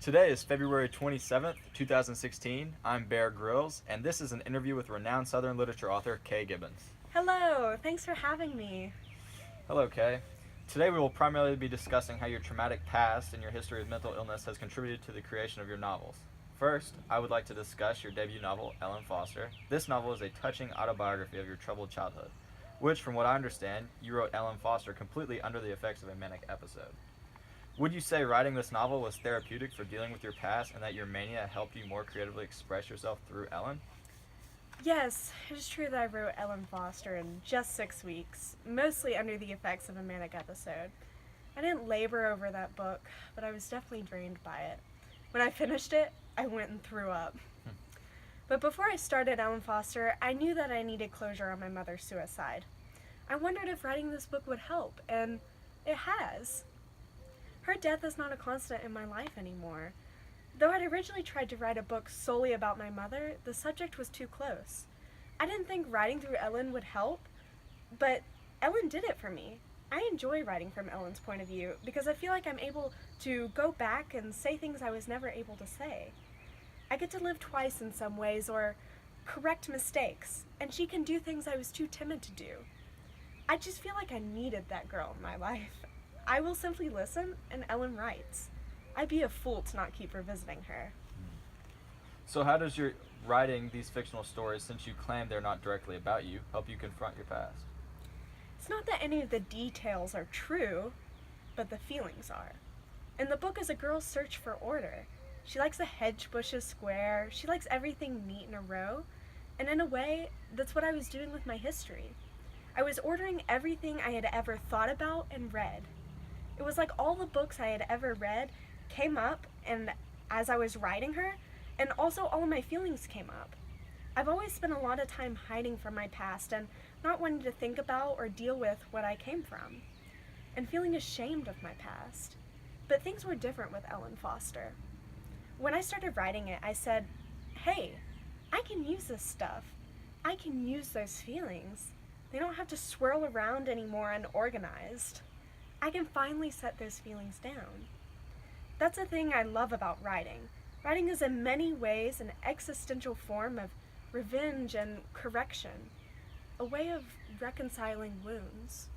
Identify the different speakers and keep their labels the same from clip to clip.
Speaker 1: Today is February 27th, 2016. I'm Bear Grylls, and this is an interview with renowned Southern literature author Kay Gibbons.
Speaker 2: Hello, thanks for having me.
Speaker 1: Hello, Kay. Today we will primarily be discussing how your traumatic past and your history of mental illness has contributed to the creation of your novels. First, I would like to discuss your debut novel, Ellen Foster. This novel is a touching autobiography of your troubled childhood, which, from what I understand, you wrote Ellen Foster completely under the effects of a manic episode. Would you say writing this novel was therapeutic for dealing with your past and that your mania helped you more creatively express yourself through Ellen?
Speaker 2: Yes, it is true that I wrote Ellen Foster in just 6 weeks, mostly under the effects of a manic episode. I didn't labor over that book, but I was definitely drained by it. When I finished it, I went and threw up. But before I started Ellen Foster, I knew that I needed closure on my mother's suicide. I wondered if writing this book would help, and it has. Her death is not a constant in my life anymore. Though I'd originally tried to write a book solely about my mother, the subject was too close. I didn't think writing through Ellen would help, but Ellen did it for me. I enjoy writing from Ellen's point of view because I feel like I'm able to go back and say things I was never able to say. I get to live twice in some ways or correct mistakes, and she can do things I was too timid to do. I just feel like I needed that girl in my life. I will simply listen, and Ellen writes. I'd be a fool to not keep revisiting her.
Speaker 1: So how does your writing these fictional stories, since you claim they're not directly about you, help you confront your past?
Speaker 2: It's not that any of the details are true, but the feelings are. In the book is a girl's search for order. She likes the hedge bushes square, she likes everything neat in a row, and in a way, that's what I was doing with my history. I was ordering everything I had ever thought about and read. It was like all the books I had ever read came up, and as I was writing her, and also all of my feelings came up. I've always spent a lot of time hiding from my past and not wanting to think about or deal with what I came from, and feeling ashamed of my past. But things were different with Ellen Foster. When I started writing it, I said, hey, I can use this stuff. I can use those feelings. They don't have to swirl around anymore unorganized. I can finally set those feelings down. That's the thing I love about writing. Writing is in many ways an existential form of revenge and correction, a way of reconciling wounds.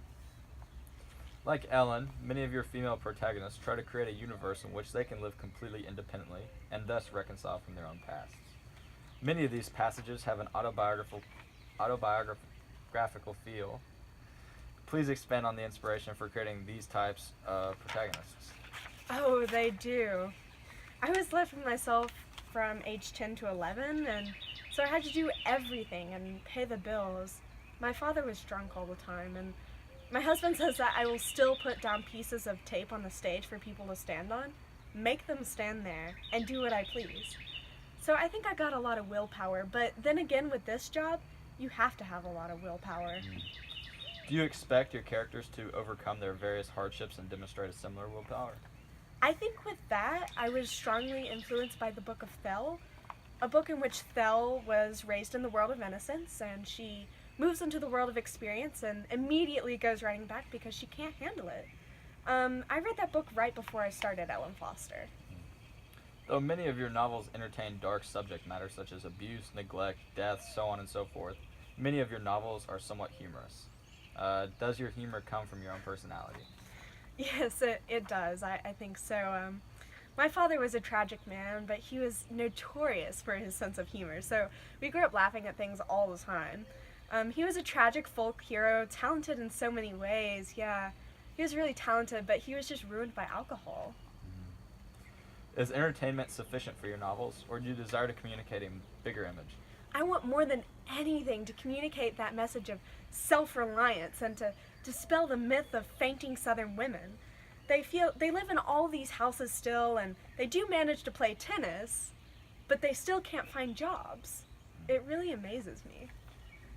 Speaker 1: Like Ellen, many of your female protagonists try to create a universe in which they can live completely independently and thus reconcile from their own pasts. Many of these passages have an autobiographical feel. Please expand on the inspiration for creating these types of protagonists.
Speaker 2: Oh, they do. I was left with myself from age 10 to 11, and so I had to do everything and pay the bills. My father was drunk all the time, and my husband says that I will still put down pieces of tape on the stage for people to stand on, make them stand there, and do what I please. So I think I got a lot of willpower, but then again with this job, you have to have a lot of willpower.
Speaker 1: Do you expect your characters to overcome their various hardships and demonstrate a similar willpower?
Speaker 2: I think with that, I was strongly influenced by the book of Thel, a book in which Thel was raised in the world of innocence, and she moves into the world of experience and immediately goes writing back because she can't handle it. I read that book right before I started Ellen Foster.
Speaker 1: Though many of your novels entertain dark subject matter such as abuse, neglect, death, so on and so forth, many of your novels are somewhat humorous. Does your humor come from your own personality?
Speaker 2: Yes, it does. I think so. My father was a tragic man, but he was notorious for his sense of humor, so we grew up laughing at things all the time. He was a tragic folk hero, talented in so many ways, yeah. He was really talented, but he was just ruined by alcohol.
Speaker 1: Is entertainment sufficient for your novels, or do you desire to communicate a bigger image?
Speaker 2: I want more than anything to communicate that message of self-reliance and to dispel the myth of fainting Southern women. They live in all these houses still, and they do manage to play tennis, but they still can't find jobs. It really amazes me.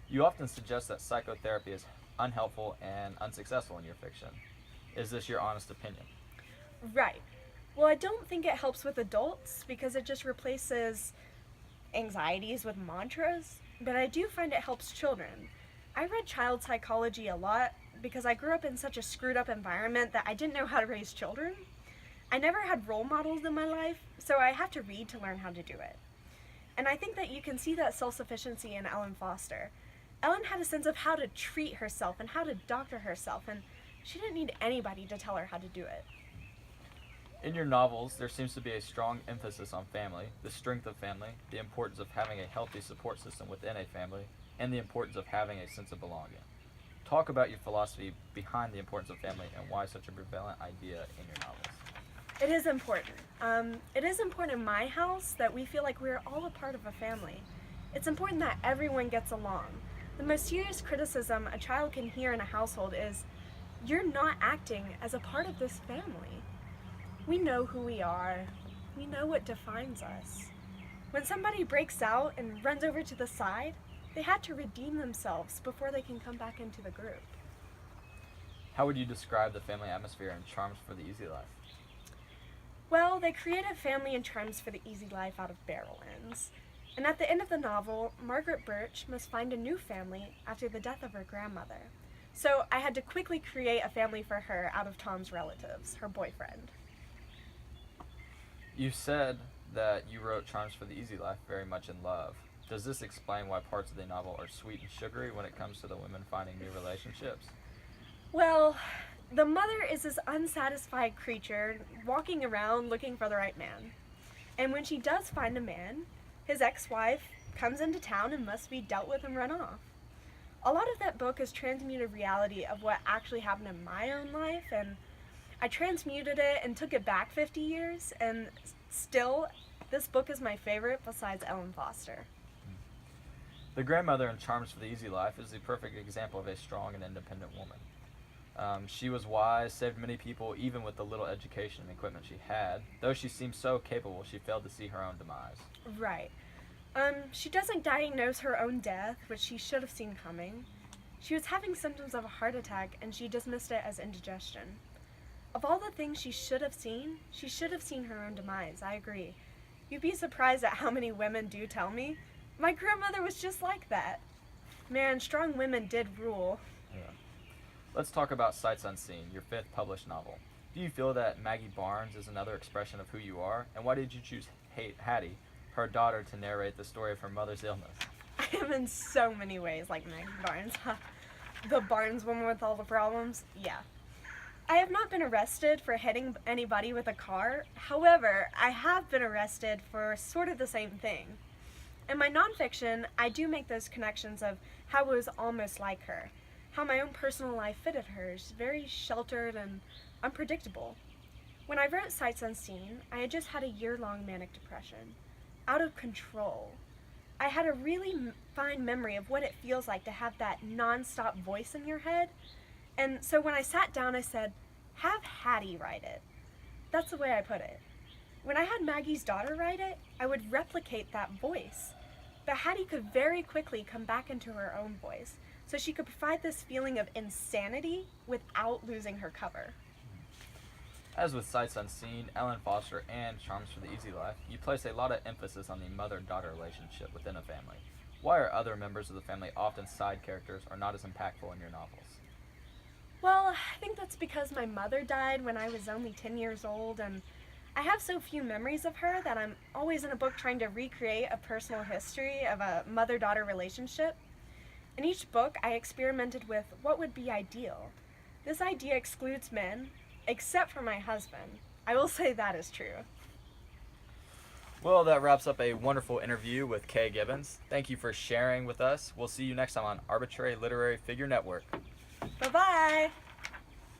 Speaker 1: You often suggest that psychotherapy is unhelpful and unsuccessful in your fiction. Is this your honest opinion?
Speaker 2: Right. Well, I don't think it helps with adults because it just replaces anxieties with mantras, but I do find it helps children. I read child psychology a lot because I grew up in such a screwed up environment that I didn't know how to raise children. I never had role models in my life, so I have to read to learn how to do it. And I think that you can see that self-sufficiency in Ellen Foster. Ellen had a sense of how to treat herself and how to doctor herself, and she didn't need anybody to tell her how to do it.
Speaker 1: In your novels, there seems to be a strong emphasis on family, the strength of family, the importance of having a healthy support system within a family, and the importance of having a sense of belonging. Talk about your philosophy behind the importance of family and why such a prevalent idea in your novels.
Speaker 2: It is important. It is important in my house that we feel like we're all a part of a family. It's important that everyone gets along. The most serious criticism a child can hear in a household is, you're not acting as a part of this family. We know who we are. We know what defines us. When somebody breaks out and runs over to the side, they had to redeem themselves before they can come back into the group.
Speaker 1: How would you describe the family atmosphere and charms for the easy life?
Speaker 2: Well, they created family and charms for the easy life out of barrel ends. And at the end of the novel, Margaret Birch must find a new family after the death of her grandmother. So I had to quickly create a family for her out of Tom's relatives, her boyfriend.
Speaker 1: You said that you wrote Charms for the Easy Life very much in love. Does this explain why parts of the novel are sweet and sugary when it comes to the women finding new relationships?
Speaker 2: Well, the mother is this unsatisfied creature walking around looking for the right man. And when she does find a man, his ex-wife comes into town and must be dealt with and run off. A lot of that book is transmuted reality of what actually happened in my own life, and I transmuted it and took it back 50 years, and still, this book is my favorite besides Ellen Foster.
Speaker 1: The grandmother in Charms for the Easy Life is the perfect example of a strong and independent woman. She was wise, saved many people, even with the little education and equipment she had. Though she seemed so capable, she failed to see her own demise.
Speaker 2: Right. She doesn't diagnose her own death, which she should have seen coming. She was having symptoms of a heart attack, and she dismissed it as indigestion. Of all the things she should have seen her own demise, I agree. You'd be surprised at how many women do tell me, my grandmother was just like that. Man, strong women did rule.
Speaker 1: Yeah. Let's talk about Sights Unseen, your 5th published novel. Do you feel that Maggie Barnes is another expression of who you are? And why did you choose Hattie, her daughter, to narrate the story of her mother's illness?
Speaker 2: I am in so many ways like Maggie Barnes. The Barnes woman with all the problems? Yeah. I have not been arrested for hitting anybody with a car. However, I have been arrested for sort of the same thing. In my nonfiction, I do make those connections of how it was almost like her, how my own personal life fitted hers, very sheltered and unpredictable. When I wrote Sights Unseen, I had just had a year-long manic depression. Out of control. I had a really fine memory of what it feels like to have that non-stop voice in your head. And so when I sat down, I said, have Hattie write it. That's the way I put it. When I had Maggie's daughter write it, I would replicate that voice. But Hattie could very quickly come back into her own voice, so she could provide this feeling of insanity without losing her cover.
Speaker 1: As with Sights Unseen, Ellen Foster, and Charms for the Easy Life, you place a lot of emphasis on the mother-daughter relationship within a family. Why are other members of the family often side characters or not as impactful in your novels?
Speaker 2: Well, I think that's because my mother died when I was only 10 years old, and I have so few memories of her that I'm always in a book trying to recreate a personal history of a mother-daughter relationship. In each book, I experimented with what would be ideal. This idea excludes men, except for my husband. I will say that is true.
Speaker 1: Well, that wraps up a wonderful interview with Kay Gibbons. Thank you for sharing with us. We'll see you next time on Arbitrary Literary Figure Network.
Speaker 2: Bye-bye!